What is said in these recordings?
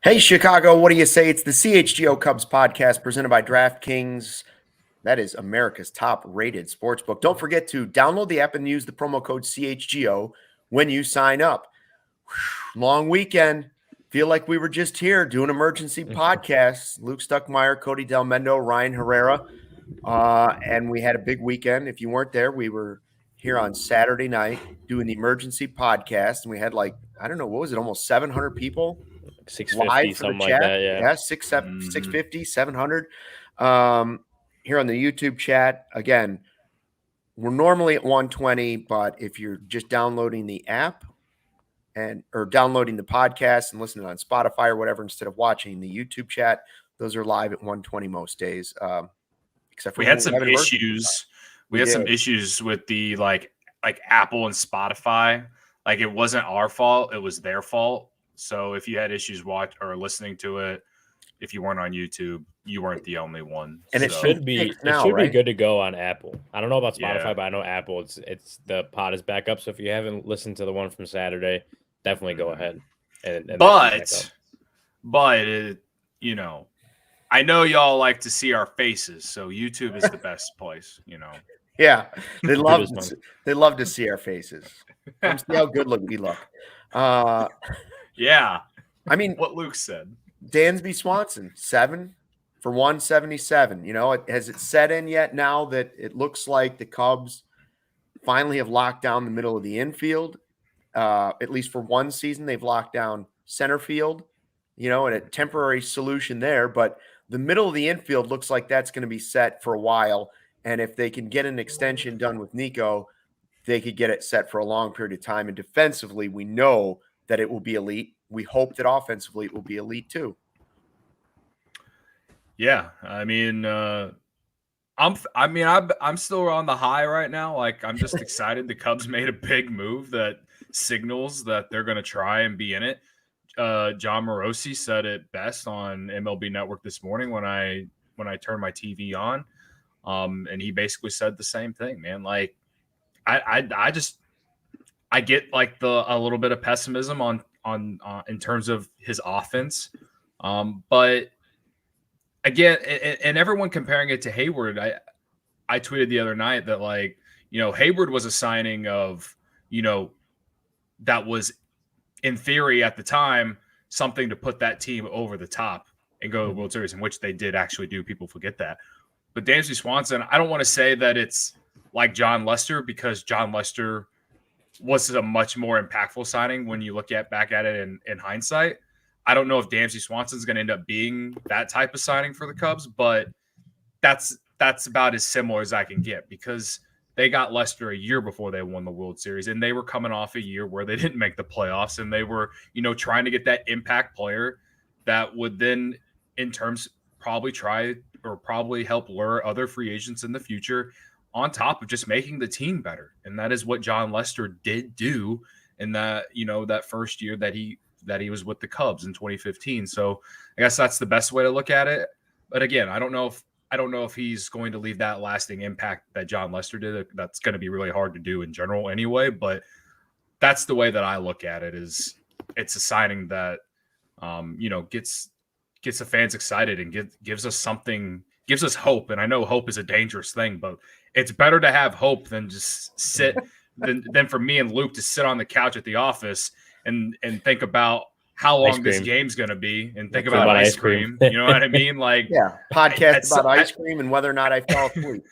Hey, Chicago, what do you say? It's the CHGO Cubs Podcast presented by DraftKings. That is America's top-rated sportsbook. Don't forget to download the app and use the promo code CHGO when you sign up. Long weekend. Feel like we were just here doing emergency podcasts. Luke Stuckmeyer, Cody Del Mendo, Ryan Herrera. And we had a big weekend. If you weren't there, we were here on Saturday night doing the emergency podcast. And we had I don't know, what was it? Almost 700 people 650, something like that. Yeah. 650, 700. Here on the YouTube chat. Again, we're normally at 120, but if you're just downloading the app or downloading the podcast and listening on Spotify or whatever, instead of watching the YouTube chat, those are live at 120 most days. Except for we had some issues. We had some issues with the like Apple and Spotify. Like, it wasn't our fault, it was their fault. So if you had issues listening to it, if you weren't on YouTube, you weren't the only one. And it should be be good to go on Apple. I don't know about Spotify, but I know Apple. It's the pod is back up. So if you haven't listened to the one from Saturday, definitely go ahead. But I know y'all like to see our faces, so YouTube is the best place. Yeah, they love to see our faces. Come see how good we look. Yeah. I mean, what Luke said. Dansby Swanson, 7 for 177. Has it set in yet now that it looks like the Cubs finally have locked down the middle of the infield? At least for one season, they've locked down center field, and a temporary solution there. But the middle of the infield looks like that's going to be set for a while. And if they can get an extension done with Nico, they could get it set for a long period of time. And defensively, we know that it will be elite. We hope that offensively it will be elite too. Yeah, I mean, I'm still on the high right now. Like, I'm just excited. The Cubs made a big move that signals that they're going to try and be in it. John Morosi said it best on MLB Network this morning when I turned my TV on, and he basically said the same thing, man. Like, I get like a little bit of pessimism on in terms of his offense, but again, and everyone comparing it to Hayward, I tweeted the other night that Hayward was a signing of that was in theory at the time something to put that team over the top and go to the World Series, in which they did actually do. People forget that. But Dansby Swanson, I don't want to say that it's like John Lester, because John Lester was a much more impactful signing when you look back at it in hindsight. I don't know if Dansby Swanson is going to end up being that type of signing for the Cubs, but that's about as similar as I can get, because they got Lester a year before they won the World Series, and they were coming off a year where they didn't make the playoffs, and they were, trying to get that impact player that would then, in terms, probably help lure other free agents in the future, on top of just making the team better. And that is what John Lester did do in that, that first year that he was with the Cubs in 2015. So I guess that's the best way to look at it. But again, I don't know if he's going to leave that lasting impact that John Lester did. That's going to be really hard to do in general anyway. But that's the way that I look at it. Is it's a signing that gets the fans excited and gives us something, gives us hope. And I know hope is a dangerous thing, but it's better to have hope than just sit than for me and Luke to sit on the couch at the office and think about how long this game's going to be and think about ice cream. You know what I mean? Like, yeah, podcast about ice cream and whether or not I fell asleep.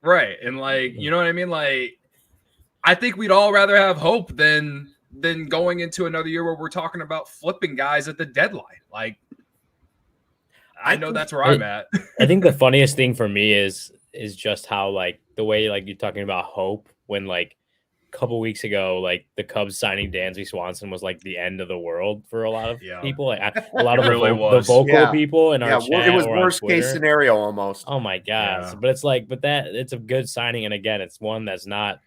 Right. And you know what I mean? Like, I think we'd all rather have hope than going into another year where we're talking about flipping guys at the deadline. Like, I know that's where I'm at. I think the funniest thing for me is just how the way you're talking about hope, when a couple weeks ago, the Cubs signing Dansby Swanson was the end of the world for a lot of people. A lot of the vocal people in our chat. It was worst case scenario almost. Oh my God. Yeah. But it's it's a good signing. And again, it's one that's not,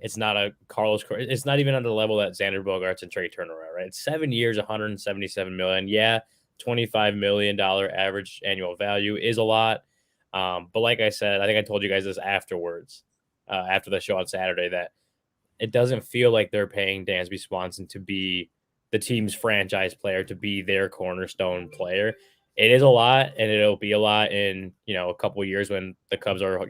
it's not a Carlos. It's not even on the level that Xander Bogaerts and Trey Turner are, right? It's 7 years, $177 million. Yeah. $25 million average annual value is a lot. But like I said, I think I told you guys this afterwards, after the show on Saturday, that it doesn't feel like they're paying Dansby Swanson to be the team's franchise player to be their cornerstone player. It is a lot, and it'll be a lot in, a couple of years when the Cubs are,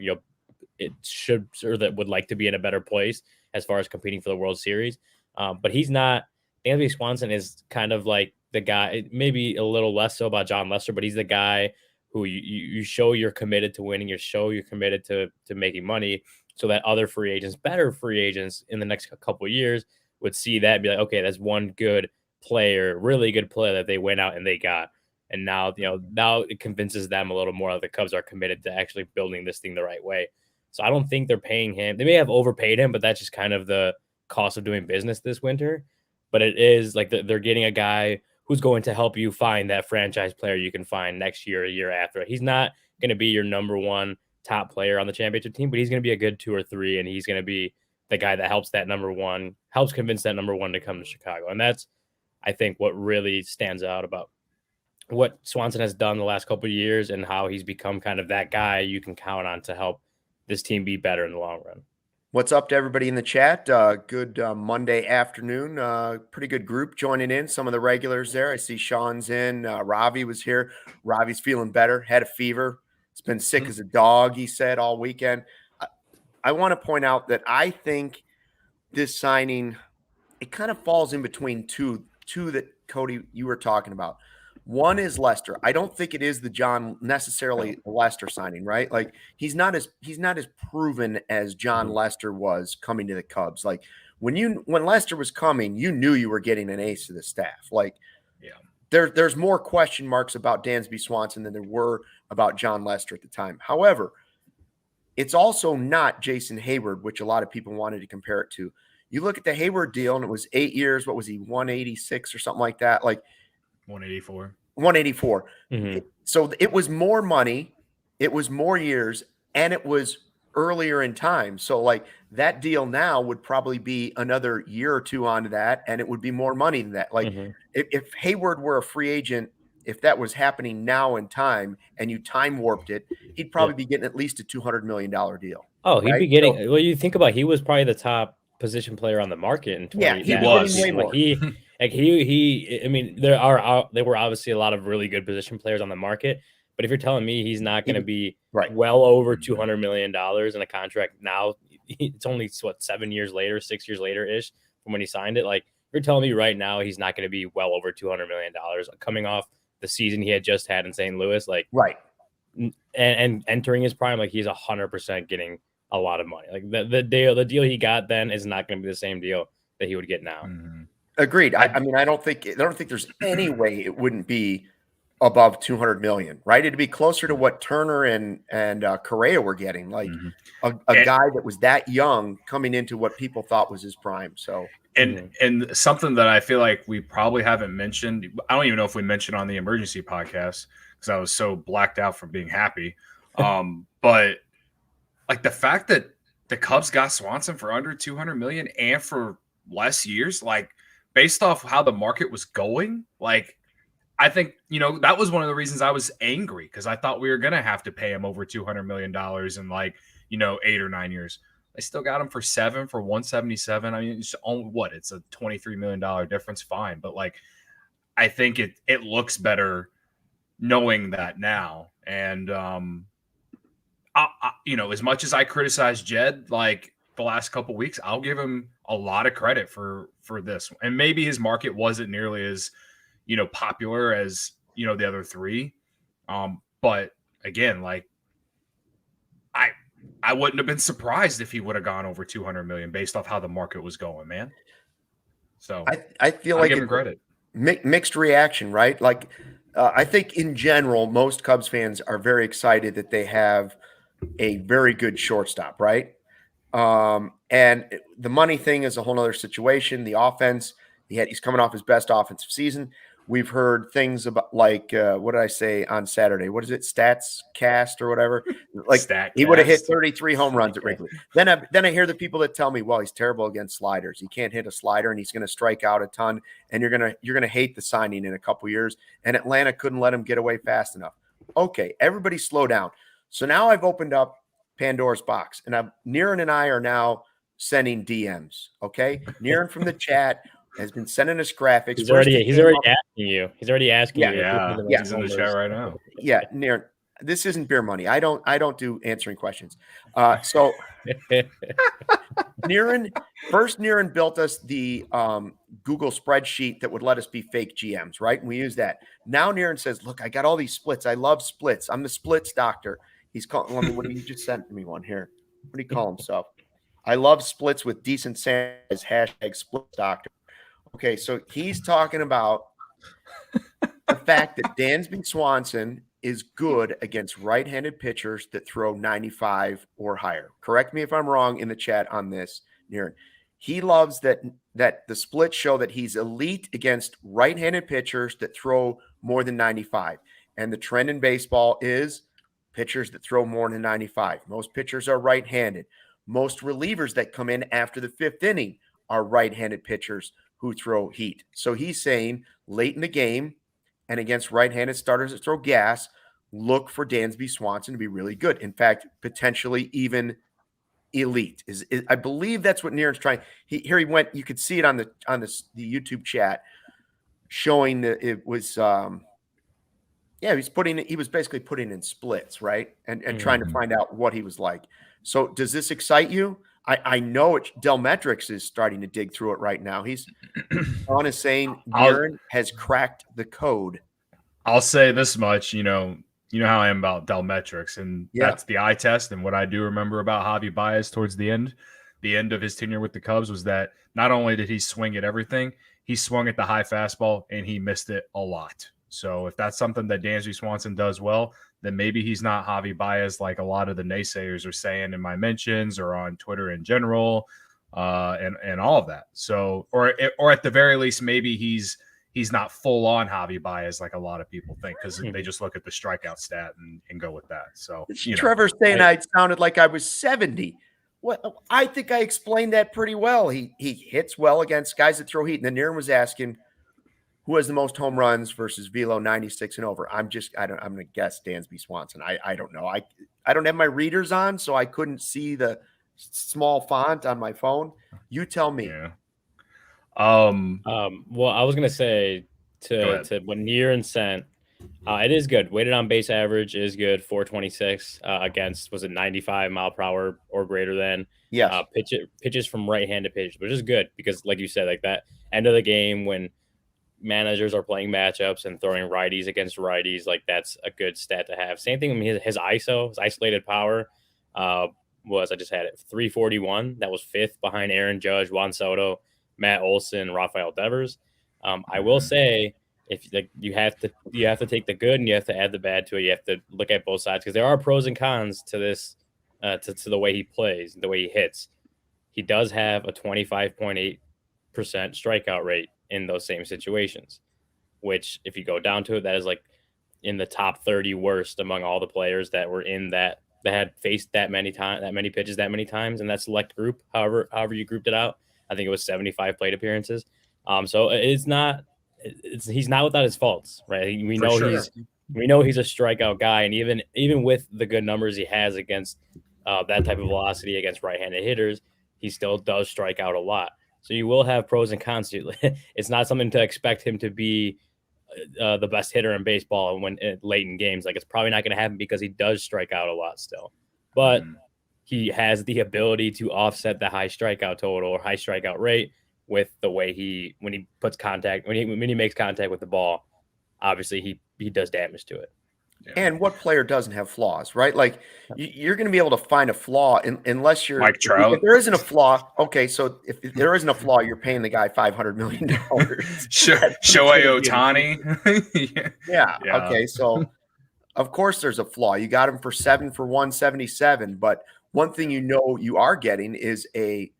it should, or that would like to be in a better place as far as competing for the World Series. But he's not. Dansby Swanson is kind of like the guy, maybe a little less so about John Lester, but he's the guy who you show you're committed to winning, you show you're committed to making money, so that other free agents, better free agents in the next couple of years would see that and be like, okay, that's one good player, really good player that they went out and they got. And now, now it convinces them a little more that the Cubs are committed to actually building this thing the right way. So I don't think they're paying him. They may have overpaid him, but that's just kind of the cost of doing business this winter. But it is like they're getting a guy who's going to help you find that franchise player you can find next year, a year after. He's not going to be your number one top player on the championship team, but he's going to be a good 2 or 3, and he's going to be the guy that helps convince that number one to come to Chicago. And that's, I think, what really stands out about what Swanson has done the last couple of years and how he's become kind of that guy you can count on to help this team be better in the long run. What's up to everybody in the chat? Good Monday afternoon. Pretty good group joining in. Some of the regulars there. I see Sean's in. Ravi was here. Ravi's feeling better. Had a fever. It's been sick as a dog, he said, all weekend. I want to point out that I think this signing, it kind of falls in between two that, Cody, you were talking about. One is Lester. I don't think it is necessarily the Lester signing, right? Like he's not as proven as John Lester was coming to the Cubs. Like when Lester was coming, you knew you were getting an ace of the staff. Like, there's more question marks about Dansby Swanson than there were about John Lester at the time. However, it's also not Jason Hayward, which a lot of people wanted to compare it to. You look at the Hayward deal, and it was 8 years. What was he, 186 or something like that? Like 184. 184. So it was more money, it was more years, and it was earlier in time. So like that deal now would probably be another year or two onto that, and it would be more money than that. Like if Hayward were a free agent, if that was happening now in time and you time warped it, he'd probably be getting at least a $200 million deal. Oh, he'd be getting, well, you think about, he was probably the top position player on the market in 20. He was way more. I mean, there were obviously a lot of really good position players on the market, but if you're telling me he's not going to be well over $200 million in a contract now, it's only 7 years later, 6 years later ish from when he signed it. Like, you're telling me right now he's not going to be well over $200 million coming off the season he had just had in St. Louis, like and entering his prime, like he's 100% getting a lot of money. Like the deal he got then is not going to be the same deal that he would get now. Agreed. I mean, I don't think there's any way it wouldn't be above 200 million, right? It'd be closer to what Turner and Correa were getting, like a guy that was that young coming into what people thought was his prime. So. And something that I feel like we probably haven't mentioned, I don't even know if we mentioned on the emergency podcast because I was so blacked out from being happy. But like the fact that the Cubs got Swanson for under 200 million and for less years, like based off how the market was going, like I think, that was one of the reasons I was angry because I thought we were going to have to pay him over $200 million in like, 8 or 9 years. I still got him for 7 for 177. I mean, it's a $23 million difference. Fine. But like, I think it looks better knowing that now. And, as much as I criticize Jed, like the last couple of weeks, I'll give him a lot of credit for this. And maybe his market wasn't nearly as, popular as, the other three. But again, like I wouldn't have been surprised if he would have gone over 200 million based off how the market was going, man. So I feel like give him credit. Mixed reaction, right? Like I think in general, most Cubs fans are very excited that they have a very good shortstop, right? And the money thing is a whole other situation. The offense, he's coming off his best offensive season. We've heard things about like what did I say on Saturday? What is it? Stats cast or whatever. Like he would have hit 33 home runs at Wrigley. Then I hear the people that tell me, well, he's terrible against sliders. He can't hit a slider and he's going to strike out a ton. And you're gonna hate the signing in a couple years. And Atlanta couldn't let him get away fast enough. Okay, everybody slow down. So now I've opened up Pandora's box, and Niren and I are now sending DMs. Okay, Niren from the chat. has been sending us graphics. He's already asking you. He's already asking you. Yeah, he's in the chat right now. Yeah, Niren, this isn't beer money. I don't do answering questions. So Niren built us the Google spreadsheet that would let us be fake GMs, right? And we use that. Now Niren says, "Look, I got all these splits. I love splits. I'm the splits doctor." He's calling. What did he just sent me one here? What do you call himself? I love splits with decent samples. # splits doctor. Okay, so he's talking about the fact that Dansby Swanson is good against right-handed pitchers that throw 95 or higher. Correct me if I'm wrong in the chat on this, Niren. He loves that the splits show that he's elite against right-handed pitchers that throw more than 95. And the trend in baseball is pitchers that throw more than 95. Most pitchers are right-handed. Most relievers that come in after the fifth inning are right-handed pitchers who throw heat. So he's saying late in the game and against right-handed starters that throw gas, look for Dansby Swanson to be really good. In fact, potentially even elite. I believe that's what Niren's trying. Here he went. You could see it on the YouTube chat showing that it was he was basically putting in splits, right? And trying to find out what he was like. So does this excite you? I know Delmetrics is starting to dig through it right now. He's on is saying Niren has cracked the code. I'll say this much, you know how I am about Delmetrics, and that's the eye test. And what I do remember about Javi Baez towards the end of his tenure with the Cubs was that not only did he swing at everything, he swung at the high fastball and he missed it a lot. So if that's something that Dansby Swanson does well, then maybe he's not Javi Baez like a lot of the naysayers are saying in my mentions or on Twitter in general, and all of that. So, or at the very least, maybe he's not full on Javi Baez like a lot of people think, because they just look at the strikeout stat and go with that. So Trevor's saying I sounded like I was 70. Well, I think I explained that pretty well. He hits well against guys that throw heat. And then Niren was asking who has the most home runs versus velo 96 and over. I'm going to guess Dansby Swanson. I don't know. I don't have my readers on, so I couldn't see the small font on my phone. You tell me. Yeah. Well, I was gonna say to what Niren sent, it is good. Weighted on base average is good. 426 against, was it 95 mile per hour or greater than? Yeah. Pitches from right-handed pitchers, which is good because, like you said, like that end of the game when managers are playing matchups and throwing righties against righties, like that's a good stat to have. Same thing with his ISO, his isolated power. I just had it 341. That was fifth behind Aaron Judge, Juan Soto, Matt Olson, Rafael Devers. I will say, if you have to take the good and you have to add the bad to it. You have to look at both sides because there are pros and cons to this, to the way he plays, the way he hits. He does have a 25.8% strikeout rate in those same situations, which if you go down to it, that is like in the top 30 worst among all the players that were in that had faced that many pitches that many times in that select group. However you grouped it out. I think it was 75 plate appearances. So he's not without his faults, right? We know he's a strikeout guy, and even with the good numbers he has against that type of velocity against right-handed hitters, he still does strike out a lot. So you will have pros and cons. It's not something to expect him to be the best hitter in baseball when late in games. Like, it's probably not going to happen because he does strike out a lot still, but he has the ability to offset the high strikeout total or high strikeout rate with the way when he makes contact with the ball. Obviously he does damage to it. Yeah. And what player doesn't have flaws, right? Like, you're going to be able to find a flaw unless you're Mike Trout. If there isn't a flaw, okay. So if there isn't a flaw, you're paying the guy $500 million. Shohei Ohtani. Yeah. Okay. So of course there's a flaw. You got him for 7 for 177, but one thing you are getting is a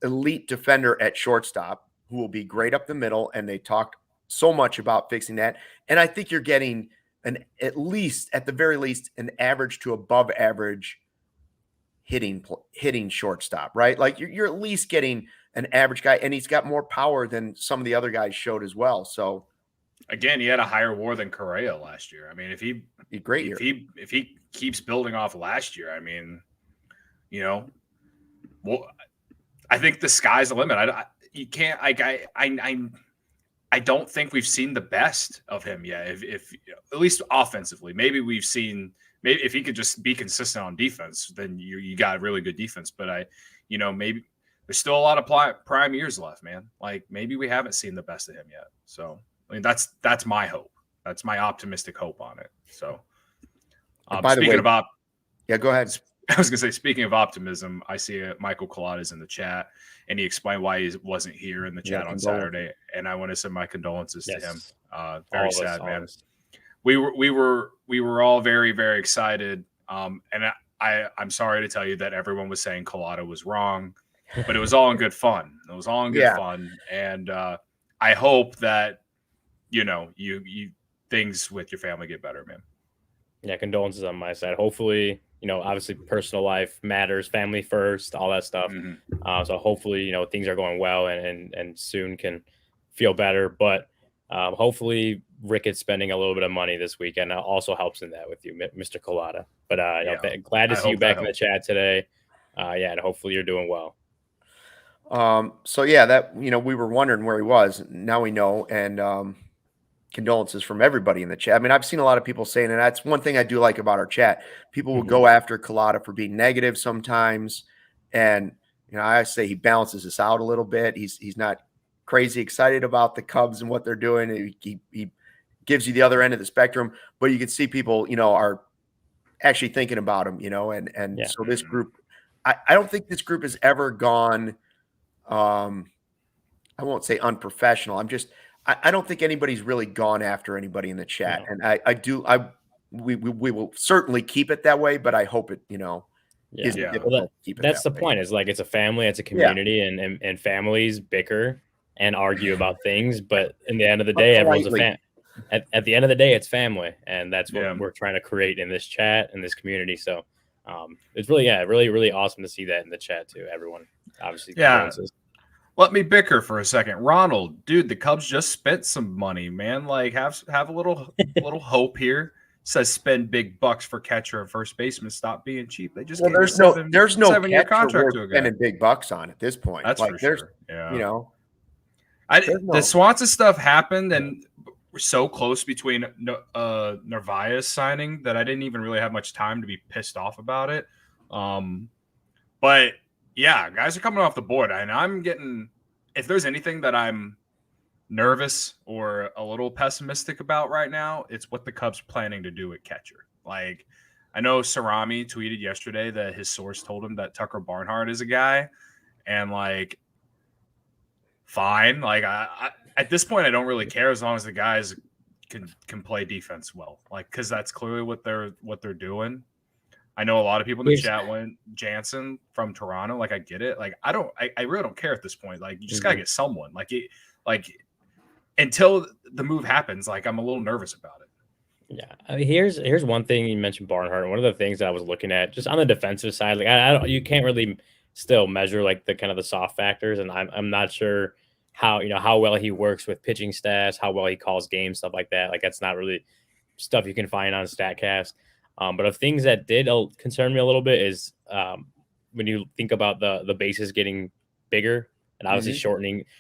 elite defender at shortstop who will be great up the middle, and they talked so much about fixing that. And I think you're getting at the very least, an average to above average hitting shortstop, right? Like you're at least getting an average guy, and he's got more power than some of the other guys showed as well. So again, he had a higher WAR than Correa last year. I mean, if he keeps building off last year, I mean, I think the sky's the limit. you can't like I don't think we've seen the best of him yet. If at least offensively, maybe we've seen. Maybe if he could just be consistent on defense, then you got really good defense. But maybe there's still a lot of prime years left, man. Like maybe we haven't seen the best of him yet. So I mean, that's my hope. That's my optimistic hope on it. So by the way, yeah, go ahead. I was gonna say, speaking of optimism, I see Michael Collada's in the chat, and he explained why he wasn't here in the chat on Saturday, and I want to send my condolences to him. Very sad, man. We were all very, very excited, and I'm sorry to tell you that everyone was saying Collada was wrong, but it was all in good fun. It was all in good fun, and I hope that you things with your family get better, man. Yeah, condolences on my side. Hopefully, obviously personal life matters, family first, all that stuff. Mm-hmm. So hopefully, things are going well and soon can feel better. But hopefully Rick is spending a little bit of money this weekend. Also helps in that with you, Mr. Collada. But glad to see you back in the chat today. And hopefully you're doing well. So yeah, that, we were wondering where he was. Now we know. And, condolences from everybody in the chat. I mean, I've seen a lot of people saying, and that's one thing I do like about our chat. People will go after Collada for being negative sometimes. And, I say he balances us out a little bit. He's not crazy excited about the Cubs and what they're doing. He gives you the other end of the spectrum, but you can see people, are actually thinking about him, and so this group, I don't think this group has ever gone, I won't say unprofessional. I don't think anybody's really gone after anybody in the chat. No. And we will certainly keep it that way, but I hope it, isn't difficult to keep it that's that the way. Point is like, it's a family, it's a community, and families bicker and argue about things. But in the end of the day, everyone's a fan. At the end of the day, it's family. And that's what we're trying to create in this chat, in this community. So it's really, really awesome to see that in the chat too. Everyone obviously. Let me bicker for a second. Ronald, dude, the Cubs just spent some money, man. Like have a little hope here. Says spend big bucks for catcher and first baseman. Stop being cheap. They just there's no 7-year contract we're spending big bucks on at this point. That's for sure. Yeah. The Swanson stuff happened, and we're so close between Narvaez signing that I didn't even really have much time to be pissed off about it. But yeah, guys are coming off the board, and I'm getting. If there's anything that I'm nervous or a little pessimistic about right now, it's what the Cubs planning to do at catcher. Like, I know Cerami tweeted yesterday that his source told him that Tucker Barnhart is a guy, and like, fine. Like, I at this point, I don't really care as long as the guys can play defense well. Like, because that's clearly what they're doing. I know a lot of people in the chat went Jansen from Toronto. Like, I get it. Like, I really don't care at this point. Like, you just gotta get someone. Like until the move happens, like, I'm a little nervous about it. Yeah, I mean, here's one thing you mentioned, Barnhart. One of the things that I was looking at just on the defensive side, like I don't, you can't really still measure like the kind of the soft factors, and I'm not sure how well he works with pitching stats, how well he calls games, stuff like that. Like, that's not really stuff you can find on StatCast. But of things that did concern me a little bit is when you think about the bases getting bigger and obviously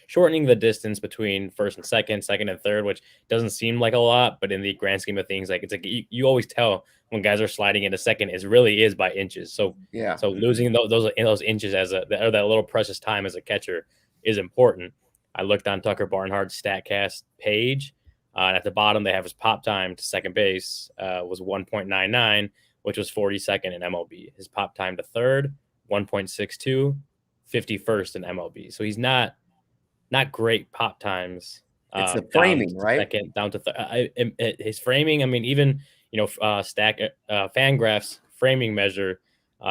shortening the distance between first and second and third, which doesn't seem like a lot, but in the grand scheme of things, like it's like you always tell when guys are sliding into second, it really is by inches. So so losing those inches as that little precious time as a catcher is important. I looked on Tucker Barnhart's StatCast page. And at the bottom, they have his pop time to second base was 1.99, which was 42nd in MLB. His pop time to third, 1.62, 51st in MLB. So he's not great pop times. It's the framing, right? Second, down to his framing. I mean, even Fangraphs framing measure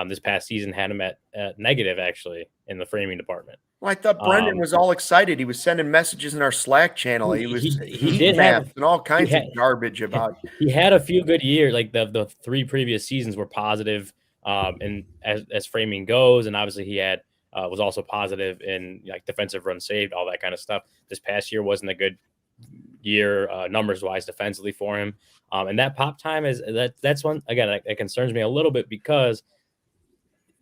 this past season had him at negative actually in the framing department. Well, I thought Brendan was all excited. He was sending messages in our Slack channel. He did have and all kinds of garbage about. He had a few good years. Like the 3 previous seasons were positive, and as framing goes, and obviously he had was also positive in like defensive runs saved, all that kind of stuff. This past year wasn't a good year numbers wise defensively for him, and that pop time that's one again that concerns me a little bit because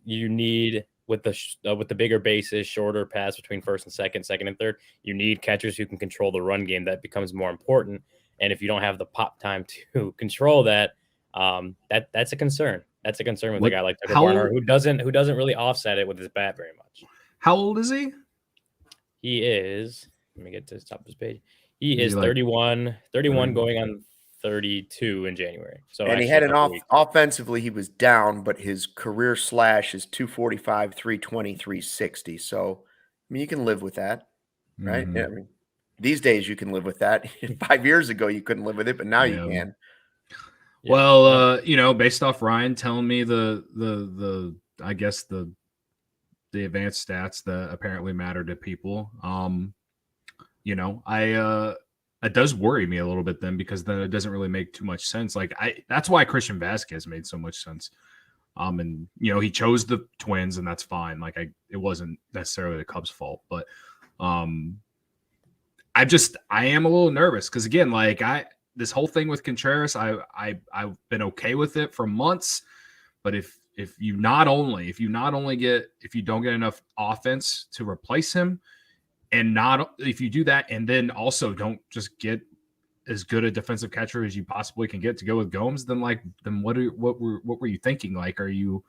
you need with the bigger bases, shorter paths between first and second and third, you need catchers who can control the run game. That becomes more important. And if you don't have the pop time to control that, that's a concern. That's a concern with a guy like Tucker Barnhart, who doesn't really offset it with his bat very much. How old is he? He is, let me get to the top of his page. He is 31 going on 32 in January. So, and he had offensively, he was down, but his career slash is 245, 320, 360. So, I mean, you can live with that, right? Mm-hmm. Yeah, I mean, these days you can live with that. 5 years ago, you couldn't live with it, but now you can. Yeah. Well, based off Ryan telling me the I guess the advanced stats that apparently matter to people, it does worry me a little bit then, because then it doesn't really make too much sense. Like that's why Christian Vasquez made so much sense. And he chose the Twins, and that's fine. Like it wasn't necessarily the Cubs' fault, but I am a little nervous because, again, like this whole thing with Contreras, I've been okay with it for months, but if you don't get enough offense to replace him, and if you do that, and then also don't just get as good a defensive catcher as you possibly can get to go with Gomes, then what were you thinking? Like, are you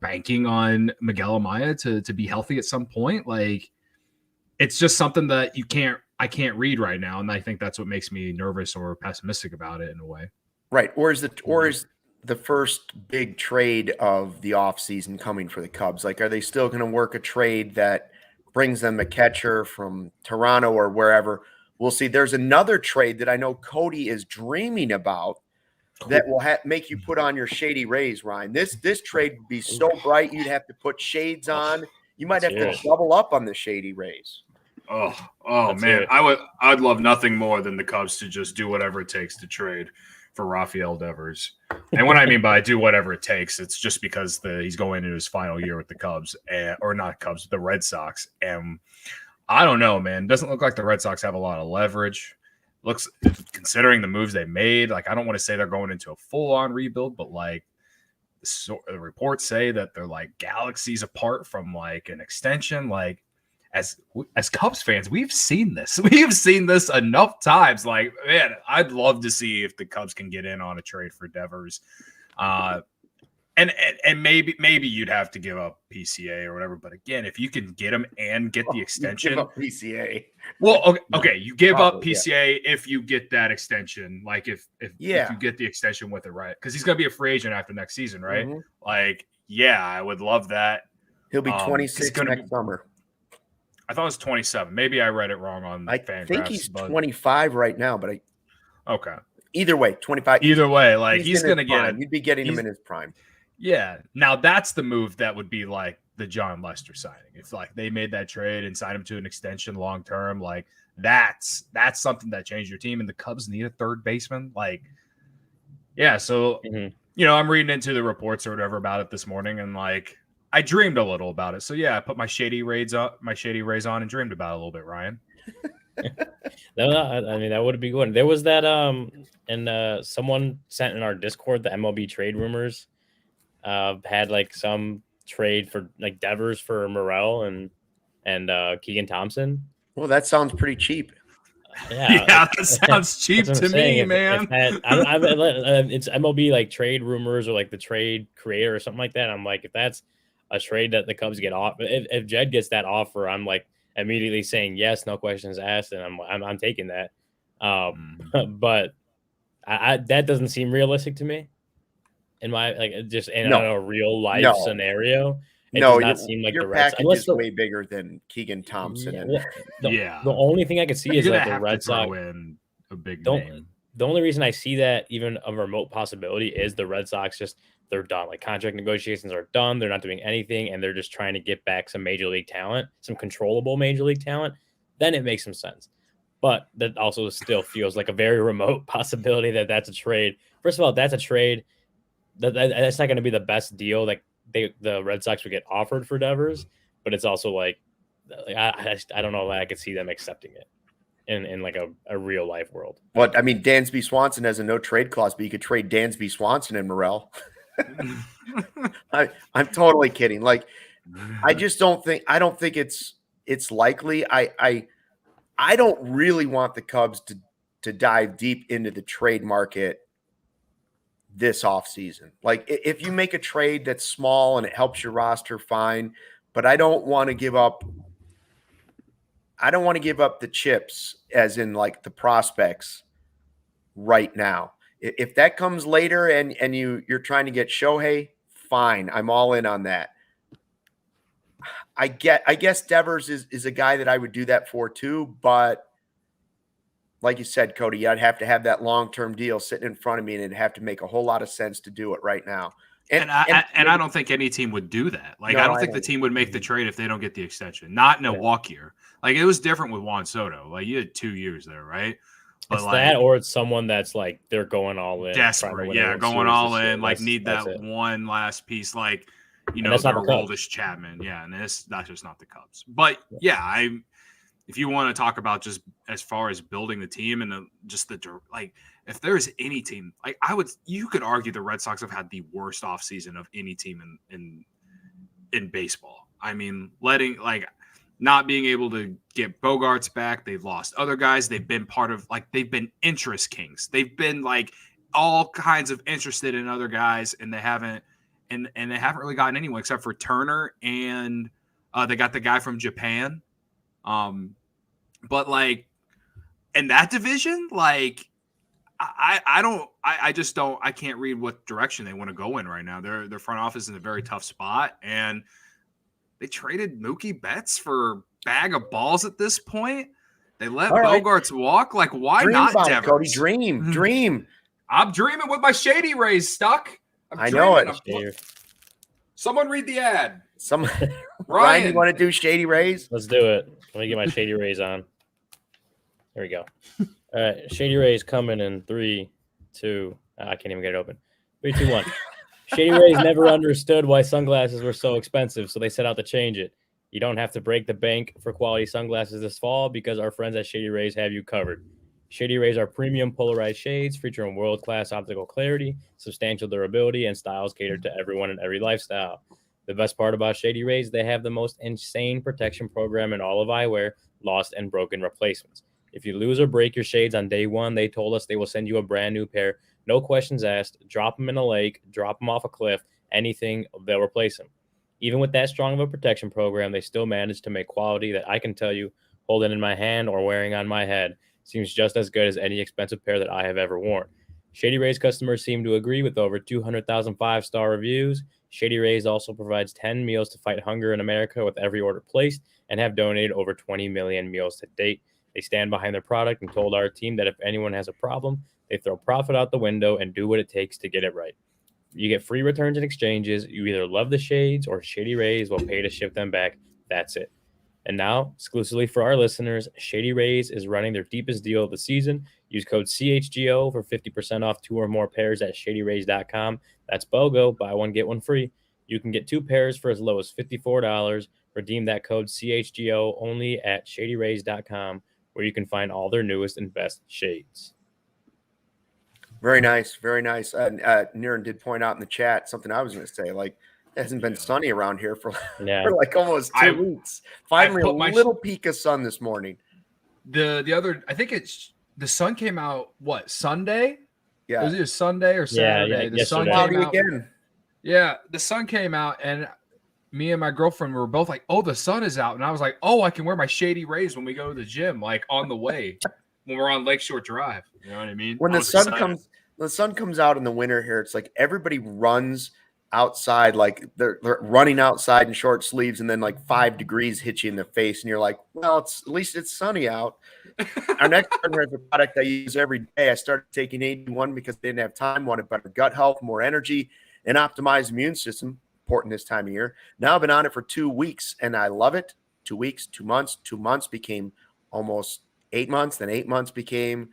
banking on Miguel Amaya to be healthy at some point? Like, it's just something that I can't read right now, and I think that's what makes me nervous or pessimistic about it in a way. Right. Or is the first big trade of the offseason coming for the Cubs? Like, are they still going to work a trade that brings them a catcher from Toronto or wherever? We'll see. There's another trade that I know Cody is dreaming about that will make you put on your Shady Rays, Ryan. This trade would be so bright you'd have to put shades on. You might have to double up on the Shady Rays. Oh man, I'd love nothing more than the Cubs to just do whatever it takes to trade for Rafael Devers. And what I mean by do whatever it takes, it's just because he's going into his final year with the Cubs, or not Cubs, the Red Sox. And I don't know, man. It doesn't look like the Red Sox have a lot of leverage. Looks, considering the moves they made, like, I don't want to say they're going into a full-on rebuild, but like the reports say that they're like galaxies apart from like an extension. Like, as Cubs fans, we've seen this. We've seen this enough times. Like, man, I'd love to see if the Cubs can get in on a trade for Devers. And maybe you'd have to give up PCA or whatever. But again, if you can get him and get the extension, give up PCA. Well, okay, you give up PCA if you get that extension. Like if you get the extension with it, right? Because he's gonna be a free agent after next season, right? Mm-hmm. Like, yeah, I would love that. He'll be 26 next summer. I thought it was 27. Maybe I read it wrong on Fangraphs. I think he's 25 right now, but okay. Either way, 25. Either way, like he's going to get. You'd be getting him in his prime. Yeah. Now that's the move that would be like the John Lester signing. If like they made that trade and signed him to an extension long term, like that's something that changed your team. And the Cubs need a third baseman. Like, yeah. So I'm reading into the reports or whatever about it this morning, and like, I dreamed a little about it. So yeah, I put my Shady Rays on and dreamed about it a little bit, Ryan. I mean, that would be good. There was that and someone sent in our Discord the MLB trade rumors had like some trade for like Devers for Morel and Keegan Thompson. Well, that sounds pretty cheap. Yeah, that sounds cheap to me, man. It's MLB like trade rumors or like the trade creator or something like that. I'm like, if that's a trade that the Cubs get off, if Jed gets that offer, I'm like immediately saying yes, no questions asked, and I'm taking that. But that doesn't seem realistic to me. In my a real life scenario, it does not seem like your the Red package is way bigger than Keegan Thompson. The only thing I could see is like the Red Sox in a big name. The only reason I see that even a remote possibility is the Red Sox they're done. Like contract negotiations are done. They're not doing anything, and they're just trying to get back some major league talent, some controllable major league talent. Then it makes some sense. But that also still feels like a very remote possibility that that's a trade. First of all, that's a trade. That's not going to be the best deal that the Red Sox would get offered for Devers. But it's also like I don't know that I could see them accepting it in like a real life world. But I mean, Dansby Swanson has a no trade clause, but you could trade Dansby Swanson and Morel. I'm totally kidding. Like I just don't think it's likely. I don't really want the Cubs to dive deep into the trade market this offseason. Like if you make a trade that's small and it helps your roster, fine. But I don't want to give up the chips, as in like the prospects right now. If that comes later and you're trying to get Shohei, fine. I'm all in on that. I guess Devers is a guy that I would do that for too, but like you said, Cody, I'd have to have that long-term deal sitting in front of me, and it'd have to make a whole lot of sense to do it right now. And I don't think any team would do that. Like, no, I don't think the team would make the trade if they don't get the extension. Not in a walk year. Like, it was different with Juan Soto. Like, you had 2 years there, right? But it's like, that, or it's someone that's like they're going all in, desperate. Yeah, going all in. Like, need that one last piece. Like, you know, their oldest Chapman. Yeah, and that's just not the Cubs. But yeah, if you want to talk about just as far as building the team and if there's any team, like you could argue the Red Sox have had the worst offseason of any team in baseball. I mean, not being able to get Bogarts back. They've lost other guys. They've been they've been interest kings. They've been like all kinds of interested in other guys, and they haven't really gotten anyone except for Turner, and they got the guy from Japan. But like in that division, like I just don't. I can't read what direction they want to go in right now. Their front office is in a very tough spot, and they traded Mookie Betts for a bag of balls at this point. They let Bogarts walk. Like, why not, Devers? Cody, dream. I'm dreaming with my Shady Rays stuck. I know it. Someone read the ad. Ryan, you want to do Shady Rays? Let's do it. Let me get my Shady Rays on. There we go. All right, Shady Rays coming in 3, 2. I can't even get it open. 3, 2, 1. Shady Rays never understood why sunglasses were so expensive, so they set out to change it. You don't have to break the bank for quality sunglasses this fall because our friends at Shady Rays have you covered. Shady Rays are premium polarized shades featuring world-class optical clarity, substantial durability, and styles catered to everyone in every lifestyle. The best part about Shady Rays, they have the most insane protection program in all of eyewear, lost and broken replacements. If you lose or break your shades on day one, they told us they will send you a brand new pair. No questions asked. Drop them in a lake, drop them off a cliff, anything, they'll replace them. Even with that strong of a protection program, they still manage to make quality that I can tell you, holding in my hand or wearing on my head, seems just as good as any expensive pair that I have ever worn. Shady Rays customers seem to agree with over 200,000 5-star reviews. Shady Rays also provides 10 meals to fight hunger in America with every order placed and have donated over 20 million meals to date. They stand behind their product and told our team that if anyone has a problem, they throw profit out the window and do what it takes to get it right. You get free returns and exchanges. You either love the shades or Shady Rays will pay to ship them back. That's it. And now, exclusively for our listeners, Shady Rays is running their deepest deal of the season. Use code CHGO for 50% off 2 or more pairs at shadyrays.com. That's BOGO, buy one, get one free. You can get 2 pairs for as low as $54. Redeem that code CHGO only at shadyrays.com, where you can find all their newest and best shades. Very nice, very nice. Niren did point out in the chat something I was going to say. Like, it hasn't been sunny around here for like almost 2 weeks. Finally, a little peak of sun this morning. I think it's the sun came out Sunday? Yeah, was it Sunday or Saturday? The sun came out again. Yeah, the sun came out, and me and my girlfriend were both like, "Oh, the sun is out," and I was like, "Oh, I can wear my Shady Rays when we go to the gym, like on the way when we're on Lakeshore Drive." You know what I mean? When the sun comes out in the winter here, it's like everybody runs outside, like they're running outside in short sleeves, and then like 5 degrees hit you in the face, and you're like, well, at least it's sunny out. Our next product I use every day. I started taking 81 because I didn't have time, wanted better gut health, more energy, and optimized immune system. Important this time of year. Now I've been on it for 2 weeks, and I love it. 2 weeks, 2 months, 2 months became almost 8 months. Then 8 months became,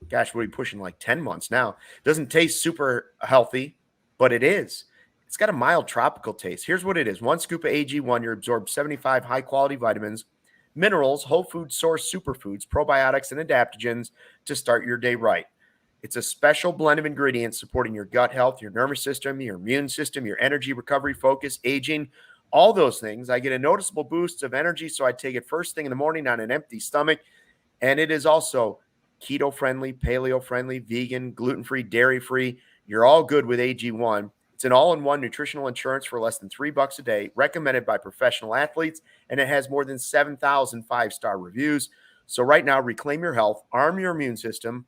gosh, we're pushing like 10 months now. It doesn't taste super healthy, but it is. It's got a mild tropical taste. Here's what it is. 1 scoop of AG1, you absorb 75 high-quality vitamins, minerals, whole food source superfoods, probiotics, and adaptogens to start your day right. It's a special blend of ingredients supporting your gut health, your nervous system, your immune system, your energy, recovery, focus, aging, all those things. I get a noticeable boost of energy, so I take it first thing in the morning on an empty stomach. And it is also keto-friendly, paleo-friendly, vegan, gluten-free, dairy-free. You're all good with AG1. It's an all-in-one nutritional insurance for less than $3 a day, recommended by professional athletes, and it has more than 7,000 five-star reviews. So right now, reclaim your health, arm your immune system.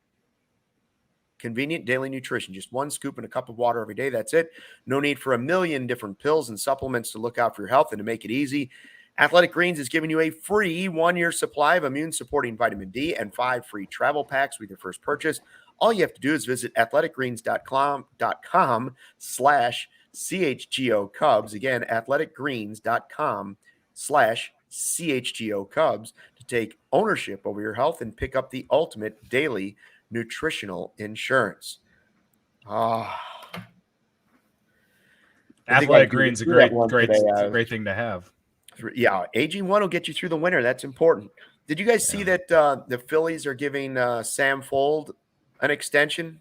Convenient daily nutrition, just one scoop and a cup of water every day. That's it. No need for a million different pills and supplements to look out for your health. And to make it easy, Athletic Greens is giving you a free 1-year supply of immune-supporting vitamin D and 5 free travel packs with your first purchase. All you have to do is visit athleticgreens.com/CHGO Cubs. Again, athleticgreens.com/CHGO Cubs to take ownership over your health and pick up the ultimate daily nutritional insurance. Athletic Greens, a great thing to have. Yeah, AG1 will get you through the winter. That's important. Did you guys see that the Phillies are giving Sam Fuld an extension?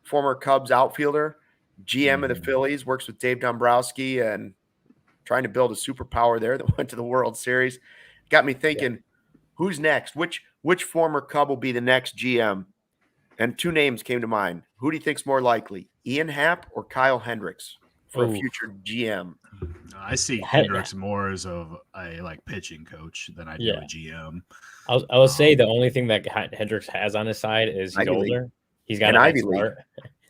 Former Cubs outfielder, GM of the Phillies, works with Dave Dombrowski and trying to build a superpower there that went to the World Series. Got me thinking, who's next? Which former Cub will be the next GM? And 2 names came to mind. Who do you think's more likely, Ian Happ or Kyle Hendricks for a future GM? I see Hendricks more as of a pitching coach than I do a GM. I will say the only thing that Hendricks has on his side is he's older. He's got an Ivy League.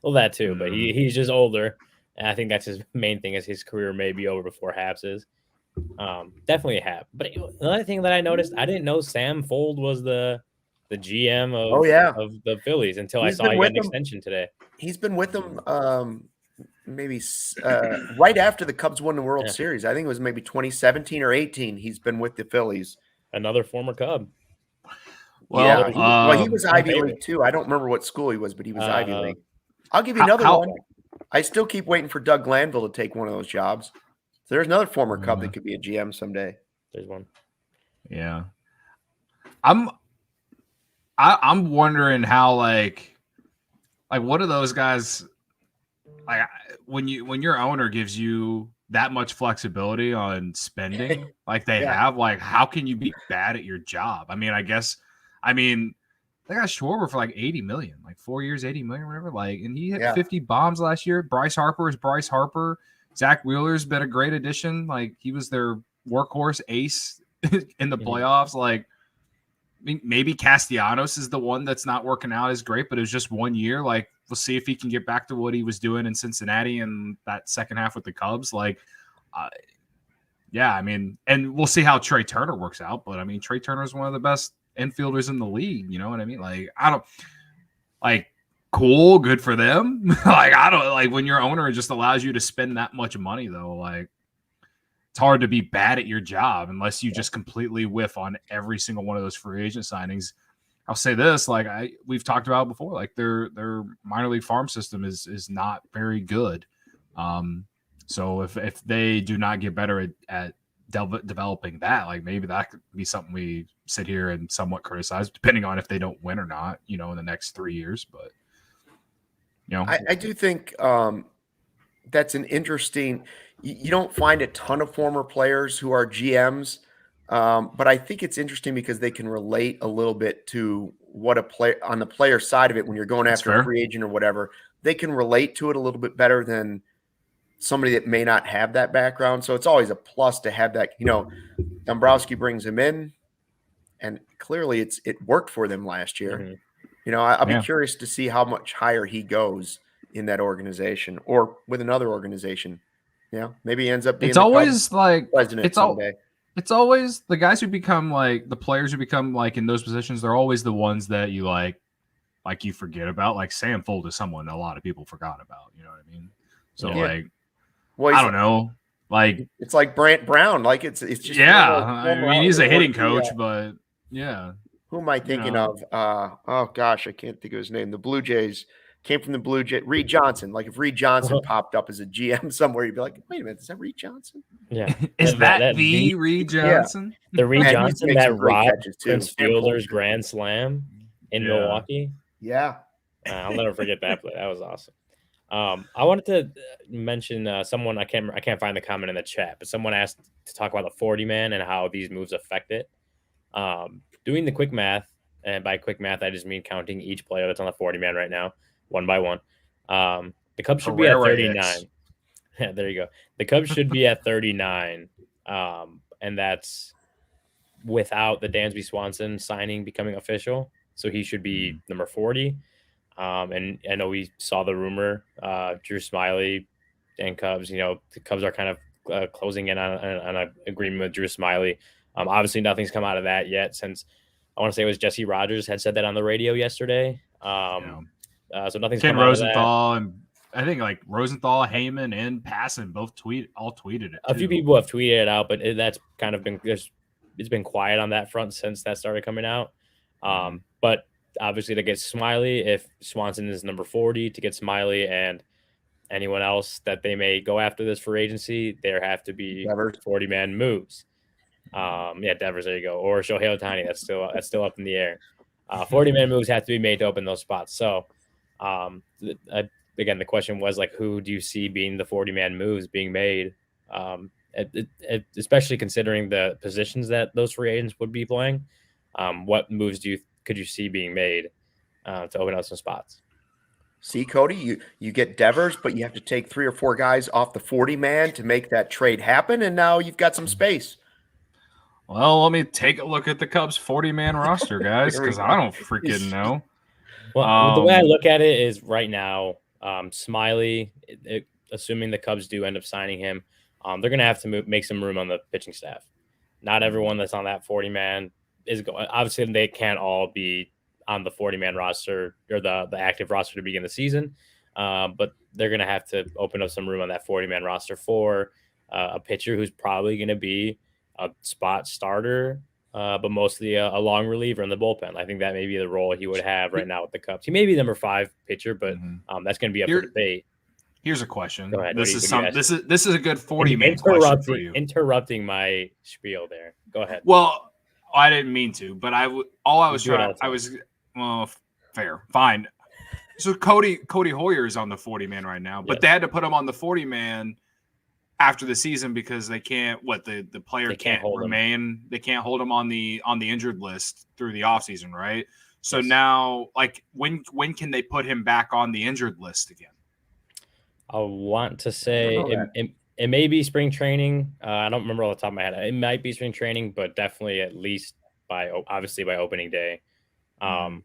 Well, that too, but he's just older. And I think that's his main thing is his career may be over before Happ's is. Definitely a Happ. But another thing that I noticed, I didn't know Sam Fuld was the GM of the Phillies until I saw he got an extension today. He's been with them maybe right after the Cubs won the World Series. I think it was maybe 2017 or 18. He's been with the Phillies. Another former Cub. Well, he was Ivy League too. I don't remember what school he was, but he was Ivy League. I'll give you another one. I still keep waiting for Doug Glanville to take one of those jobs. So there's another former Cub that could be a GM someday. There's one. Yeah. I'm wondering how what are those guys when your owner gives you that much flexibility on spending like they have, how can you be bad at your job? I mean, they got Schwarber for 80 million, 4 years, 80 million, whatever. And he hit 50 bombs last year. Bryce Harper is Bryce Harper. Zach Wheeler's been a great addition. He was their workhorse ace in the playoffs. Maybe Castellanos is the one that's not working out as great, but it was just 1 year. We'll see if he can get back to what he was doing in Cincinnati in that second half with the Cubs. And we'll see how Trey Turner works out. But Trey Turner is one of the best infielders in the league. You know what I mean? Cool, good for them. When your owner just allows you to spend that much money, though, it's hard to be bad at your job unless you just completely whiff on every single one of those free agent signings. I'll say this, we've talked about before, their minor league farm system is not very good. So if they do not get better at developing that, maybe that could be something we sit here and somewhat criticize, depending on if they don't win or not, in the next 3 years. But I do think that's an interesting. You don't find a ton of former players who are GMs, but I think it's interesting because they can relate a little bit to what a player on the player side of it when you're going after a free agent or whatever. They can relate to it a little bit better than somebody that may not have that background. So it's always a plus to have that. Dombrowski brings him in, and clearly it worked for them last year. Mm-hmm. I'll be curious to see how much higher he goes in that organization or with another organization. Maybe he ends up being president someday. It's always the guys who become the players who become in those positions. They're always the ones that you you forget about. Sam Fuld is someone a lot of people forgot about. You know what I mean? So I don't know. It's like Brant Brown. It's just he's a hitting coach, but Who am I thinking of? Oh gosh, I can't think of his name. The Blue Jays came from the Blue Jays. Reed Johnson. If Reed Johnson popped up as a GM somewhere, you'd be like, wait a minute, is that Reed Johnson? Yeah. Is that the Reed Johnson? Yeah. The Reed Johnson that robbed Prince Fielder's Grand Slam in Milwaukee. Yeah. I'll never forget that play. That was awesome. I wanted to mention someone I can't find the comment in the chat, but someone asked to talk about the 40 man and how these moves affect it. Doing the quick math, and by quick math I just mean counting each player that's on the 40 man right now, one by one. The Cubs should be at 39. Yeah, there you go. The Cubs should be at 39, and that's without the Dansby Swanson signing becoming official. So he should be number 40. And I know we saw the rumor, Drew Smyly and Cubs. The Cubs are kind of closing in on an agreement with Drew Smyly. Obviously, nothing's come out of that yet, since I want to say it was Jesse Rogers had said that on the radio yesterday. So nothing's Ken come out Rosenthal and I think like Rosenthal, Heyman, and Passan both tweeted it. A few people have tweeted it out, but that's kind of been it's been quiet on that front since that started coming out. But obviously to get Smyly, if Swanson is number 40, to get Smyly and anyone else that they may go after this for agency, there have to be 40-man moves. Devers, there you go. Or Shohei Ohtani, that's still up in the air. 40-man moves have to be made to open those spots. So again, the question was like, who do you see being the 40-man moves being made? Especially considering the positions that those free agents would be playing. What moves could you see being made to open up some spots? See, Cody, you get Devers, but you have to take 3 or 4 guys off the 40-man to make that trade happen, and now you've got some space. Well, let me take a look at the Cubs 40-man roster, guys, because I don't freaking know. Well, the way I look at it is right now, Smyly, assuming the Cubs do end up signing him, they're going to have to make some room on the pitching staff. Not everyone that's on that 40-man is going. Obviously, they can't all be on the 40-man roster or the active roster to begin the season, but they're going to have to open up some room on that 40-man roster for a pitcher who's probably going to be a spot starter, but mostly a long reliever in the bullpen. I think that may be the role he would have right now with the Cubs. He may be number 5 pitcher, but that's going to be up for debate. Here's a question. Go ahead. This is a good 40-man question for you. Interrupting my spiel there. Go ahead. Well, I didn't mean to, but fine. So Cody Hoyer is on the 40-man right now, but they had to put him on the 40-man after the season because they can't. The player can't remain. They can't hold him on the injured list through the offseason, right? So now, like, when can they put him back on the injured list again? I want to say it may be spring training. I don't remember off the top of my head. It might be spring training, but definitely at least by opening day. But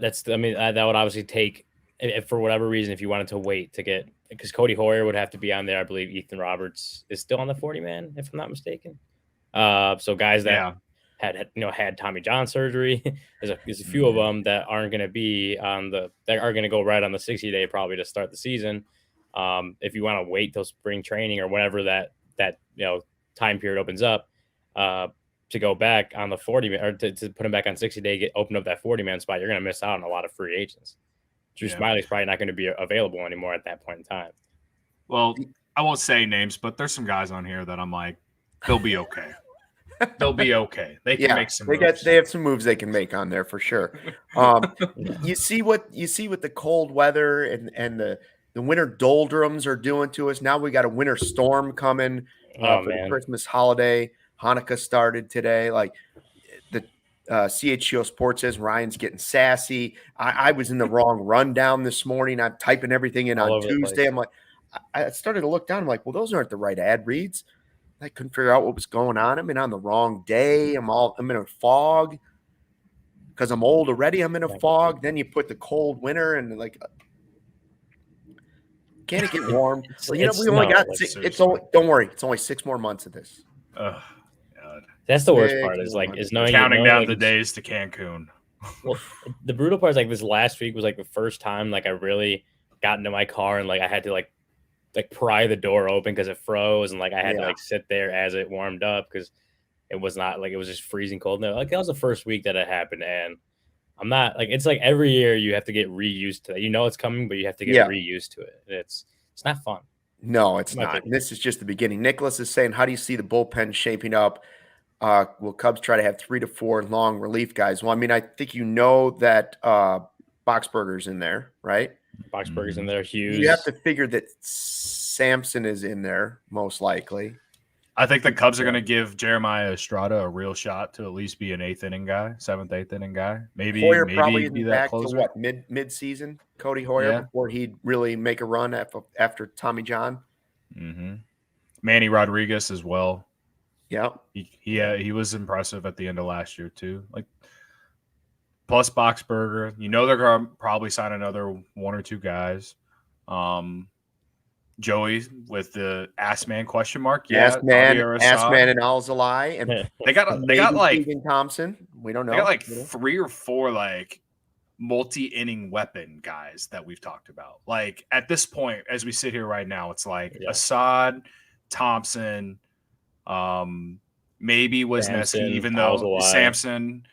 that would obviously take, if for whatever reason, if you wanted to wait to get, because Cody Hoyer would have to be on there. I believe Ethan Roberts is still on the 40-man, if I'm not mistaken. So guys that had Tommy John surgery, there's a few of them that aren't going to be that are going to go right on the 60-day probably to start the season. If you want to wait till spring training or whenever that time period opens up, to go back on the 40-man or to put him back on 60-day, open up that 40-man spot, you're going to miss out on a lot of free agents. Drew Smyly's probably not going to be available anymore at that point in time. Well, I won't say names, but there's some guys on here that I'm like, they'll be okay. They'll be okay. They can make some moves. They have some moves they can make on there for sure. You see what the cold weather and the winter doldrums are doing to us. Now we got a winter storm coming for the Christmas holiday. Hanukkah started today. Like the CHGO Sports says, Ryan's getting sassy. I was in the wrong rundown this morning. I'm typing everything in on Tuesday. I'm like, I started to look down. I'm like, well, those aren't the right ad reads. I couldn't figure out what was going on. I'm on the wrong day. I'm in a fog because I'm old already. I'm in a fog. Then you put the cold winter and like, can it get warm? We only got don't worry. It's only 6 more months of this. God. That's the worst part is knowing counting down the days to Cancun. Well, the brutal part is like this last week was like the first time like I really got into my car and like I had to like pry the door open because it froze and like I had to like sit there as it warmed up because it was not like it was just freezing cold. No, like that was the first week that it happened, and I'm not like it's like every year you have to get reused to that. You know it's coming, but you have to get reused to it. It's not fun. No, it's not. And this is just the beginning. Nicholas is saying, how do you see the bullpen shaping up? Will Cubs try to have 3 to 4 long relief guys? Well, I mean, I think that Boxberger's in there, right? Boxberg's in there. Hughes. You have to figure that Sampson is in there, most likely. I think the Cubs are going to give Jeremiah Estrada a real shot to at least be an 8th inning guy, 7th, 8th inning guy. Maybe Probably be that back closer. to what, mid-season, Cody Hoyer, before he'd really make a run after Tommy John. Mm-hmm. Manny Rodriguez as well. Yeah, he was impressive at the end of last year too. Like plus Boxberger, they're going to probably sign another 1 or 2 guys. Joey with the ass man question mark. ass man and Alzolay, and they got like Keegan Thompson. We don't know. They got like 3 or 4 like multi-inning weapon guys that we've talked about. Like at this point, as we sit here right now, it's like Assad, Thompson, maybe Wisniewski, even though Alzolay. Sampson,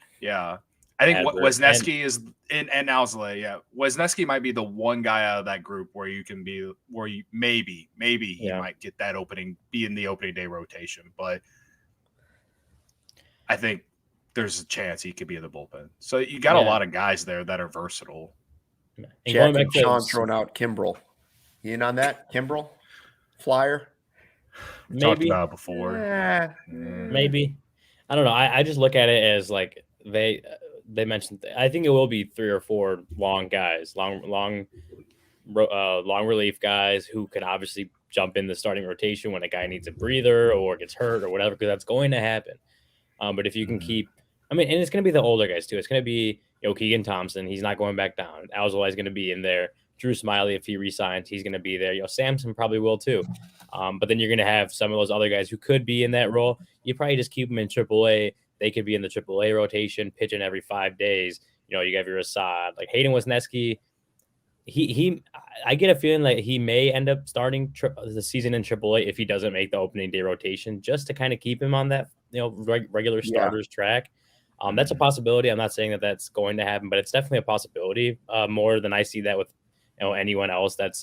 I think Wisniewski is in and Alzolay, Wisniewski might be the one guy out of that group where you maybe he might get that be in the opening day rotation, but I think there's a chance he could be in the bullpen. So you got a lot of guys there that are versatile. Jack and Sean throwing out Kimbrel. You in on that? Kimbrel? Flyer? Maybe. Talked about it before. Maybe. I don't know. I just look at it as like they mentioned. I think it will be 3 or 4 long guys, long relief guys who can obviously jump in the starting rotation when a guy needs a breather or gets hurt or whatever, because that's going to happen. But if you can keep, and it's going to be the older guys too. It's going to be Keegan Thompson. He's not going back down. Alzolay is going to be in there. Drew Smyly, if he resigns, he's going to be there. Samson probably will too. But then you're going to have some of those other guys who could be in that role. You probably just keep them in AAA. They could be in the AAA rotation, pitching every 5 days. You have your Assad, like Hayden Wisniewski. I get a feeling like he may end up starting the season in AAA if he doesn't make the opening day rotation, just to kind of keep him on that regular starters track. That's a possibility. I'm not saying that that's going to happen, but it's definitely a possibility. More than I see that with anyone else that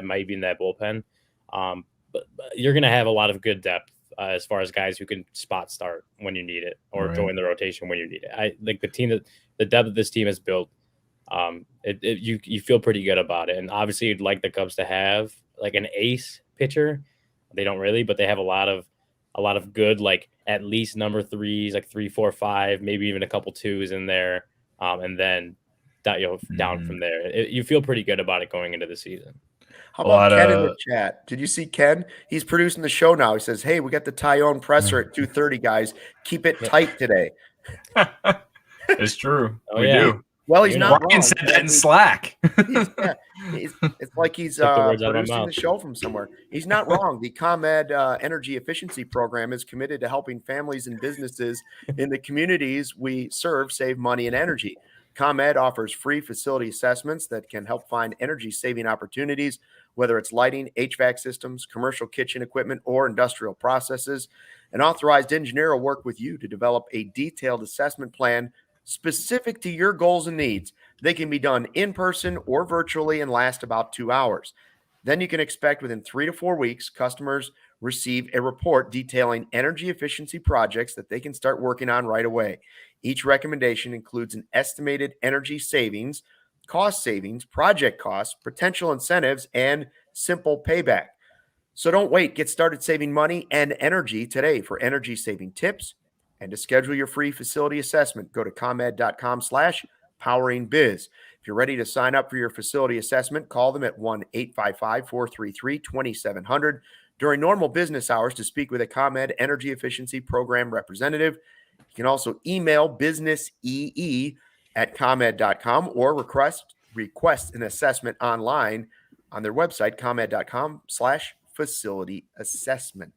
might be in that bullpen. But you're going to have a lot of good depth as far as guys who can spot start when you need it or join the rotation when you need it. I like the depth that this team has built. You feel pretty good about it, and obviously you'd like the Cubs to have like an ace pitcher. They don't really, but they have a lot of good, like at least number 3s, like 3, 4, 5, maybe even a couple 2s in there, and then down from there. You feel pretty good about it going into the season. How about Ken in the chat? Did you see Ken? He's producing the show now. He says, "Hey, we got the Tyone presser at 2:30, guys. Keep it tight today." It's true. We do. Well, he's not Brian wrong. said that in Slack. It's like he's producing the show from somewhere. He's not wrong. The ComEd Energy Efficiency Program is committed to helping families and businesses in the communities we serve save money and energy. ComEd offers free facility assessments that can help find energy-saving opportunities, whether it's lighting, HVAC systems, commercial kitchen equipment, or industrial processes. An authorized engineer will work with you to develop a detailed assessment plan specific to your goals and needs. They can be done in person or virtually and last about 2 hours. Then you can expect within 3 to 4 weeks, customers receive a report detailing energy efficiency projects that they can start working on right away. Each recommendation includes an estimated energy savings, cost savings, project costs, potential incentives, and simple payback. So don't wait. Get started saving money and energy today. For energy saving tips and to schedule your free facility assessment, go to comed.com/poweringbiz. If you're ready to sign up for your facility assessment, call them at 1-855-433-2700 during normal business hours to speak with a ComEd Energy Efficiency Program representative. You can also email businessee@comed.com or request an assessment online on their website, comed.com/facility assessment.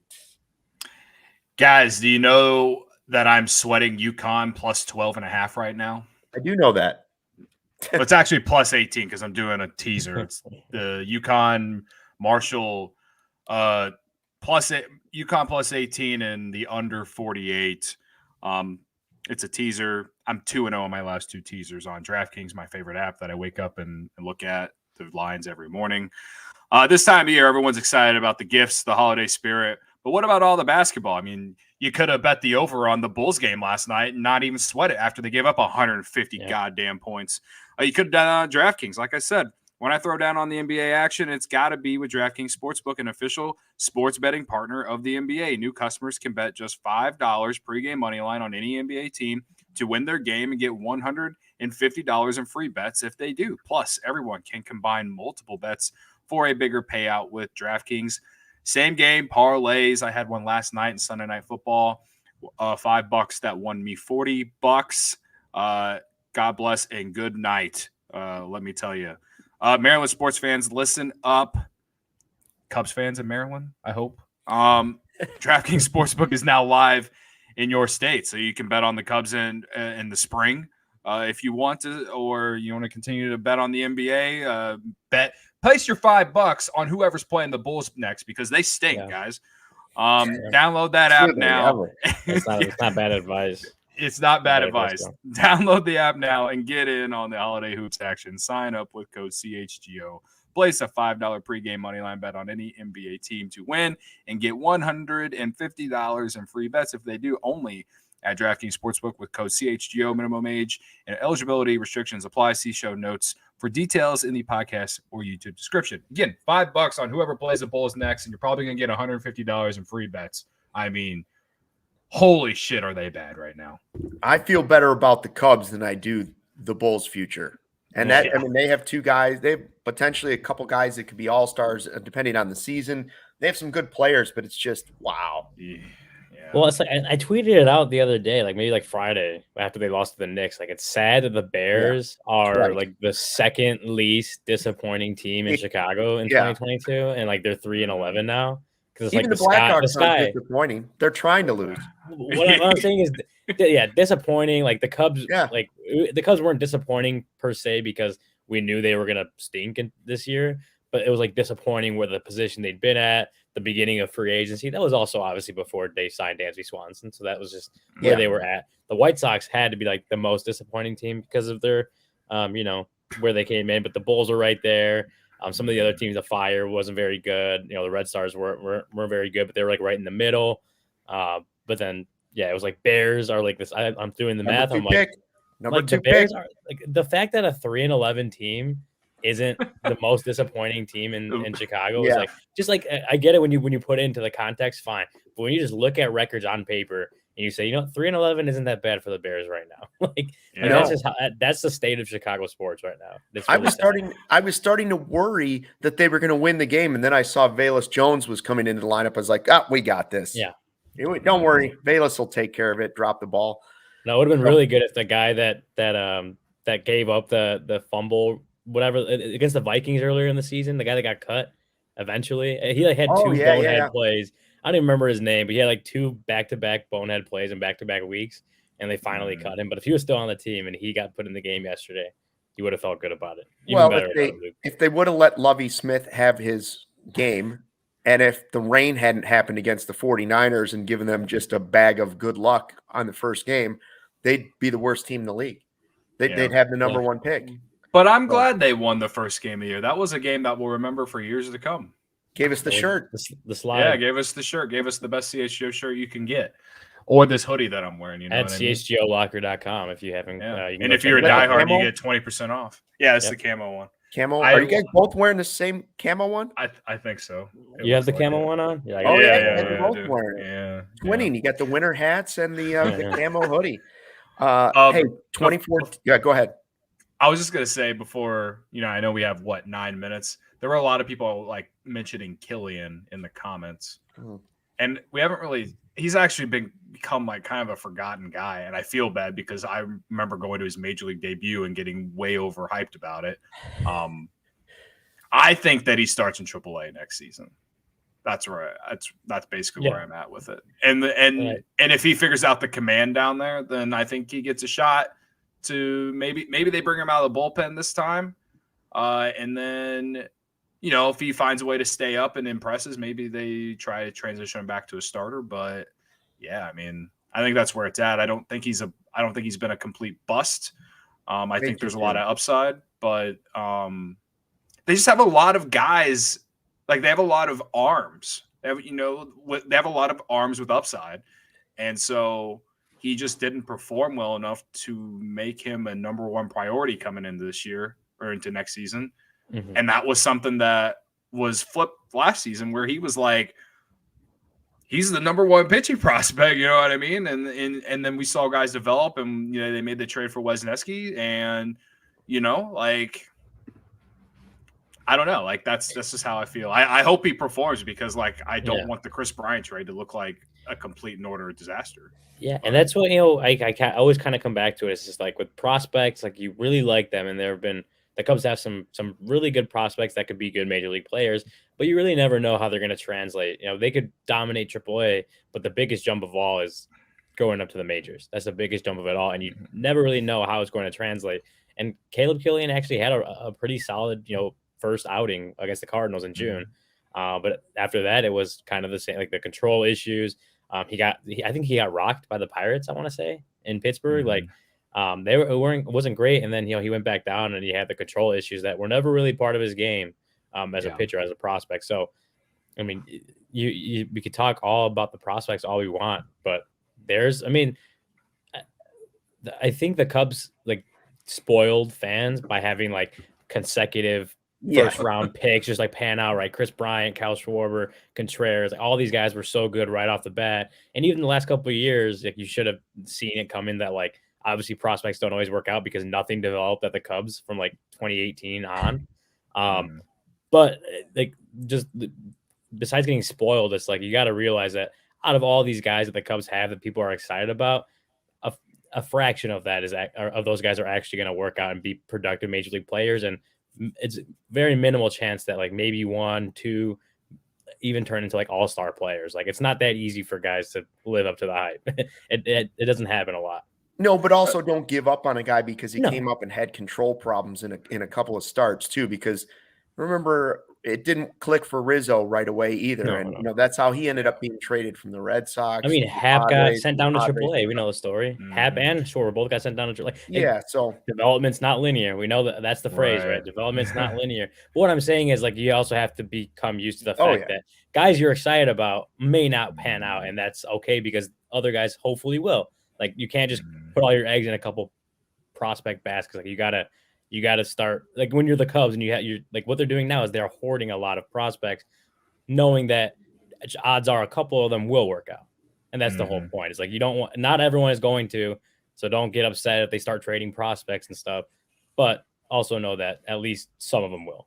Guys, do you know that I'm sweating UConn plus 12.5 right now? I do know that. Well, it's actually plus 18 because I'm doing a teaser. It's the UConn Marshall UConn plus 18 and the under 48. It's a teaser. I'm 2-0 on my last 2 teasers on DraftKings, my favorite app that I wake up and look at the lines every morning. This time of year, everyone's excited about the gifts, the holiday spirit. But what about all the basketball? I mean, you could have bet the over on the Bulls game last night and not even sweat it after they gave up 150 goddamn points. You could have done it on DraftKings. Like I said, When I throw down on the NBA action, it's got to be with DraftKings Sportsbook, an official sports betting partner of the NBA. New customers can bet just $5 pregame moneyline on any NBA team to win their game and get $150 in free bets if they do. Plus, everyone can combine multiple bets for a bigger payout with DraftKings. Same game parlays. I had one last night in Sunday Night Football. $5 that won me $40. God bless and good night. Let me tell you. Maryland sports fans, listen up. Cubs fans in Maryland, I hope. DraftKings Sportsbook is now live in your state, so you can bet on the Cubs in the spring if you want to, or you want to continue to bet on the NBA. Place your $5 on whoever's playing the Bulls next because they stink, guys. Download that app now. It's not bad advice. It's not bad advice. Download the app now and get in on the holiday hoops action. Sign up with code CHGO. Place a $5 pregame moneyline bet on any NBA team to win and get $150 in free bets if they do, only at DraftKings Sportsbook with code CHGO. Minimum age and eligibility restrictions apply. See show notes for details in the podcast or YouTube description. Again, $5 on whoever plays the Bulls next, and you're probably going to get $150 in free bets. I mean, holy shit, are they bad right now? I feel better about the Cubs than I do the Bulls' future. And I mean, they have two guys. They have potentially a couple guys that could be all-stars depending on the season. They have some good players, but it's just, wow. Yeah. Well, it's like I tweeted it out the other day, like maybe like Friday after they lost to the Knicks. Like, it's sad that the Bears are like the second least disappointing team in Chicago in 2022, and like they're 3-11 now. Because even like the Blackhawks are disappointing. They're trying to lose. What I'm saying is, disappointing. Like the Cubs, like the Cubs weren't disappointing per se because we knew they were gonna stink this year, but it was like disappointing with the position they'd been at the beginning of free agency. That was also obviously before they signed Dansby Swanson, so that was just where they were at. The White Sox had to be like the most disappointing team because of their, where they came in, but the Bulls were right there. Some of the other teams, the Fire wasn't very good. The Red Stars weren't very good, but they were like right in the middle. But then, it was like Bears are like this. I'm doing the math. I'm like, the Bears are like the fact that a 3-11 team isn't the most disappointing team in Chicago is like just like I get it when you put it into the context, fine. But when you just look at records on paper and you say, 3-11 isn't that bad for the Bears right now. That's just that's the state of Chicago sports right now. Really I was starting to worry that they were going to win the game, and then I saw Velus Jones was coming into the lineup. I was like, we got this. Yeah. Don't worry, Velus will take care of it. Drop the ball. No, it would have been really good if the guy that gave up the fumble, whatever, against the Vikings earlier in the season, the guy that got cut eventually, he had two bonehead plays. I don't even remember his name, but he had like two back-to-back bonehead plays in back-to-back weeks, and they finally cut him. But if he was still on the team and he got put in the game yesterday, he would have felt good about it. If they would have let Lovie Smith have his game, and if the rain hadn't happened against the 49ers and given them just a bag of good luck on the first game, they'd be the worst team in the league. They'd have the number one pick. But I'm glad they won the first game of the year. That was a game that we'll remember for years to come. Gave us the shirt. The slide. Yeah, gave us the shirt. Gave us the best CHGO shirt you can get. Or this hoodie that I'm wearing. At CHGOlocker.com if you haven't. And if you're a diehard, you get 20% off. Yeah, it's the camo one. Camo? Are you guys both wearing the same camo one? I think so. You have the camo one on? Yeah, you're both wearing it. Yeah. Winning. You got the winter hats and the camo hoodie. Hey, 24. Yeah, go ahead. I was just going to say before, I know we have 9 minutes. There were a lot of people like mentioning Killian in the comments. And we haven't really, he's actually become like kind of a forgotten guy. And I feel bad because I remember going to his major league debut and getting way overhyped about it. I think that he starts in AAA next season. That's basically where I'm at with it. And if he figures out the command down there, then I think he gets a shot to maybe they bring him out of the bullpen this time. And then, if he finds a way to stay up and impresses, maybe they try to transition him back to a starter. But yeah, I mean, I think that's where it's at. I don't think he's been a complete bust. I think there's a lot of upside, but they just have a lot of guys. Like they have a lot of arms. They have a lot of arms with upside, and so he just didn't perform well enough to make him a number one priority coming into this year or into next season. And that was something that was flipped last season where he was like, he's the number one pitching prospect, you know what I mean? And then we saw guys develop, and they made the trade for Wesneski, and like, I don't know, like that's just how I feel. I hope he performs, because like I don't want the Chris Bryant trade to look like a complete and utter disaster. Yeah, and that's what I always kind of come back to it. It's just like with prospects, like you really like them, and there have been the Cubs have some really good prospects that could be good major league players, but you really never know how they're going to translate. They could dominate AAA, but the biggest jump of all is going up to the majors. That's the biggest jump of it all, and you never really know how it's going to translate. And Caleb Killian actually had a pretty solid, first outing against the Cardinals in June, but after that, it was kind of the same, like the control issues. I think he got rocked by the Pirates, I want to say, in Pittsburgh. Like, it wasn't great. And then, he went back down, and he had the control issues that were never really part of his game as a pitcher, as a prospect. So, I mean, we could talk all about the prospects all we want, but I think the Cubs like spoiled fans by having like consecutive first round picks just like pan out, right? Chris Bryant, Kyle Schwarber, Contreras, like, all these guys were so good right off the bat. And even the last couple of years, like you should have seen it come in that like obviously prospects don't always work out because nothing developed at the Cubs from like 2018 on. But like just besides getting spoiled, it's like you got to realize that out of all these guys that the Cubs have that people are excited about, a fraction of that of those guys are actually going to work out and be productive major league players. And it's very minimal chance that like maybe 1, 2 even turn into like all-star players. Like it's not that easy for guys to live up to the hype. It doesn't happen a lot. No, but also don't give up on a guy because he came up and had control problems in a couple of starts too, because remember it didn't click for Rizzo right away either. That's how he ended up being traded from the Red Sox. I mean, Hap got sent down to AAA. We know the story. Hap and Schwarber both got sent down to AAA. So development's not linear. We know that's the phrase, right? Development's not linear. But what I'm saying is like you also have to become used to the fact that guys you're excited about may not pan out, and that's okay because other guys hopefully will. Like you can't just put all your eggs in a couple prospect baskets. Like you gotta start like when you're the Cubs and you're like what they're doing now is they're hoarding a lot of prospects, knowing that odds are a couple of them will work out. And that's the whole point. It's like not everyone is going to, so don't get upset if they start trading prospects and stuff, but also know that at least some of them will.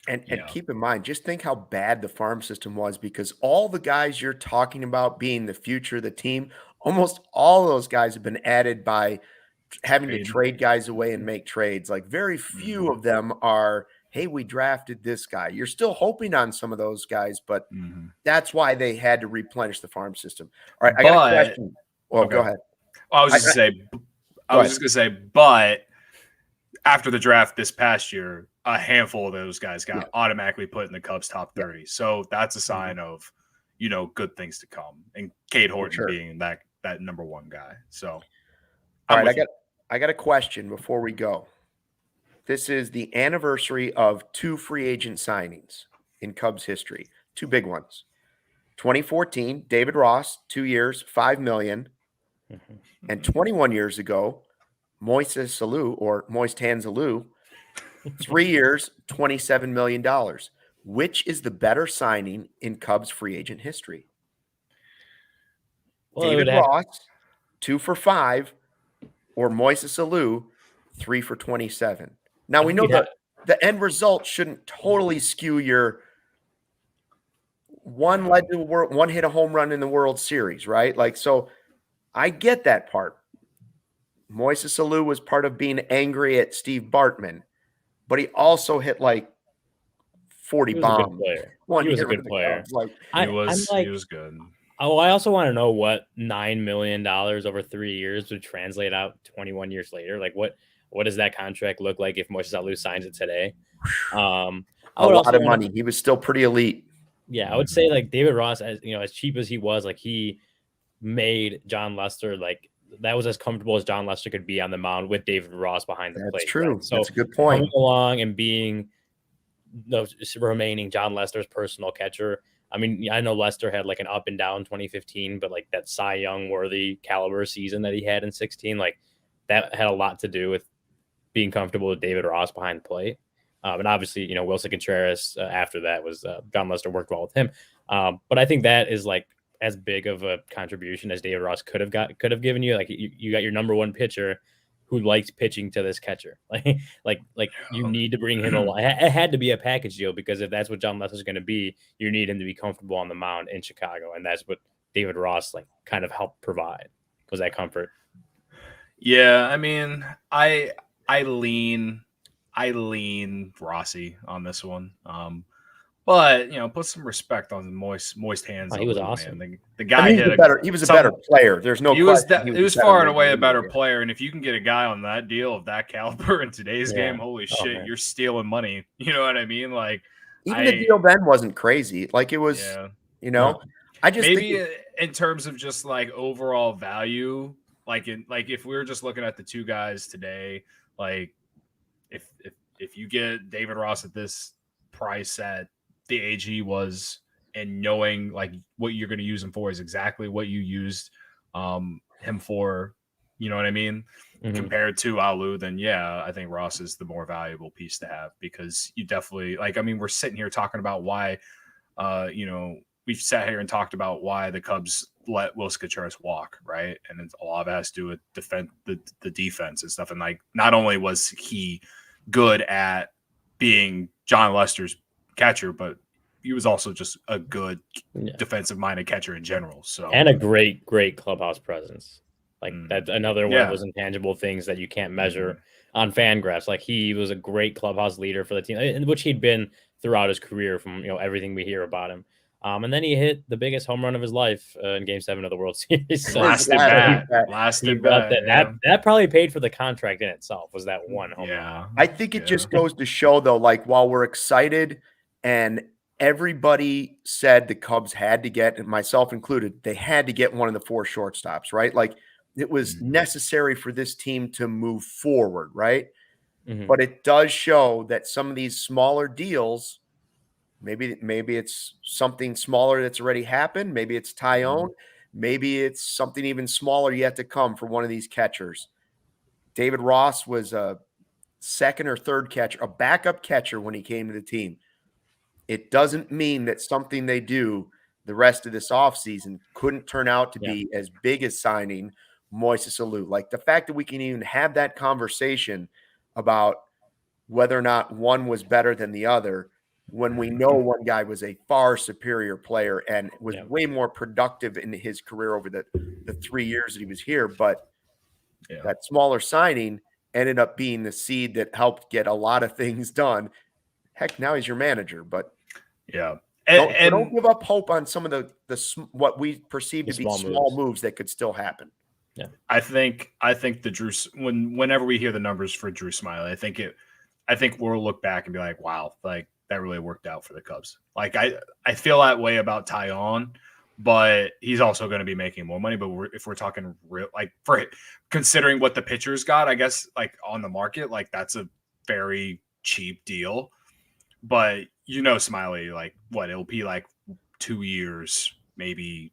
And keep in mind, just think how bad the farm system was, because all the guys you're talking about being the future of the team, almost all those guys have been added by having to trade guys away and make trades. Like very few of them are, hey, we drafted this guy. You're still hoping on some of those guys, but that's why they had to replenish the farm system. All right, I got a question. Well, go ahead. I was just going to say, but after the draft this past year, a handful of those guys got automatically put in the Cubs top 30. So that's a sign of, good things to come. And Cade Horton being that number one guy. So, all right, I got a question before we go. This is the anniversary of 2 free agent signings in Cubs history, 2 big ones. 2014, David Ross, 2 years, $5 million. And 21 years ago, Moises Alou, 3 years, $27 million. Which is the better signing in Cubs free agent history? Well, David Ross, 2 for $5, or Moises Alou, 3 for $27. Now we know that the end result shouldn't totally skew your one hit a home run in the World Series, right? Like, so I get that part. Moises Alou was part of being angry at Steve Bartman, but he also hit like 40 bombs. He was a good player. He was good. Oh, I also want to know what $9 million over 3 years would translate out 21 years later. Like what does that contract look like if Moises Alou signs it today? A lot of money. He was still pretty elite. Yeah, I would say like David Ross, as cheap as he was, like he made John Lester like that was as comfortable as John Lester could be on the mound with David Ross behind the plate. That's true. Right? So that's a good point. Coming along and being the remaining John Lester's personal catcher. I mean, I know Lester had like an up and down 2015, but like that Cy Young worthy caliber season that he had in 16, like that had a lot to do with being comfortable with David Ross behind the plate. And obviously, Wilson Contreras after that was John Lester worked well with him. But I think that is like as big of a contribution as David Ross could have given you. Like you got your number one pitcher who likes pitching to this catcher. Like you need to bring him along. It had to be a package deal, because if that's what John Lester is going to be, you need him to be comfortable on the mound in Chicago, and that's what David Ross like kind of helped provide, was that comfort. Yeah, I mean, I lean Rossi on this one. But put some respect on the moist hands. Oh, he was awesome. Man. The guy he was a better player. There's no question. He was far and away a better player. And if you can get a guy on that deal of that caliber in today's game, holy shit, man. You're stealing money. You know what I mean? Like, even the deal then wasn't crazy. Like, it was, No. I just maybe in terms of just like overall value, like if we were just looking at the two guys today, like if you get David Ross at this price at the AG was, and knowing like what you're going to use him for is exactly what you used him for, you know what I mean? Mm-hmm. Compared to Alu, then I think Ross is the more valuable piece to have, because you definitely we're sitting here talking about why, we've sat here and talked about why the Cubs let Wilson Contreras walk, right? And it's a lot of it has to do with the defense and stuff. And like, not only was he good at being John Lester's catcher, but he was also just a good defensive-minded catcher in general. So, and a great clubhouse presence. Like that's another one of those intangible things that you can't measure on FanGraphs. Like, he was a great clubhouse leader for the team, which he'd been throughout his career from everything we hear about him. And then he hit the biggest home run of his life in Game 7 of the World Series. So Last at bat. That probably paid for the contract in itself, was that one home run. I think it just goes to show, though, like, while we're excited and everybody said the Cubs had to get, and myself included, they had to get one of the 4 shortstops, right? Like, it was necessary for this team to move forward, right? Mm-hmm. But it does show that some of these smaller deals, maybe it's something smaller that's already happened. Maybe it's Tyone. Maybe it's something even smaller yet to come for one of these catchers. David Ross was a second or third catcher, a backup catcher when he came to the team. It doesn't mean that something they do the rest of this offseason couldn't turn out to be as big as signing Moises Alou. Like, the fact that we can even have that conversation about whether or not one was better than the other, when we know one guy was a far superior player and was way more productive in his career over the 3 years that he was here. But that smaller signing ended up being the seed that helped get a lot of things done. Heck, now he's your manager, but don't give up hope on some of the what we perceive to be small moves that could still happen. Yeah, I think the Drew, whenever we hear the numbers for Drew Smyly, I think we'll look back and be like, wow, like, that really worked out for the Cubs. Like, I feel that way about Tyone, but he's also going to be making more money. But if we're talking real, like, for considering what the pitchers got, I guess, like, on the market, like, that's a very cheap deal. But Smyly, like, it'll be like 2 years, maybe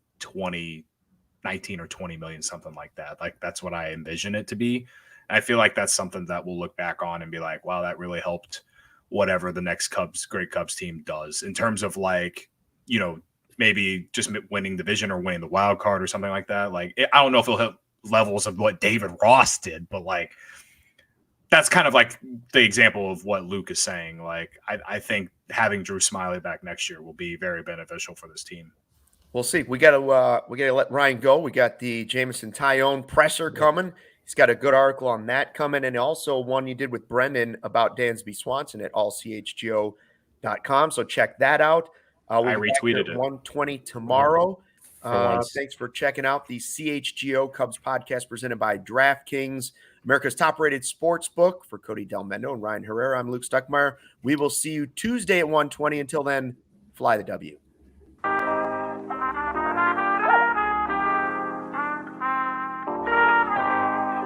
19 or 20 million, something like that. Like, that's what I envision it to be. And I feel like that's something that we'll look back on and be like, wow, that really helped whatever the next great Cubs team does, in terms of, like, maybe just winning division or winning the wild card or something like that. Like, I don't know if it'll hit levels of what David Ross did, but, like, that's kind of like the example of what Luke is saying. Like, I think having Drew Smyly back next year will be very beneficial for this team. We'll see. We gotta let Ryan go. We got the Jameson Tyone presser coming. He's got a good article on that coming, and also one you did with Brendan about Dansby Swanson at allchgo.com. So check that out. I retweeted it. 1:20 tomorrow. Thanks for checking out the CHGO Cubs podcast presented by DraftKings, America's top-rated sports book. For Cody Delmendo and Ryan Herrera, I'm Luke Stuckmeyer. We will see you Tuesday at 1:20. Until then, fly the W.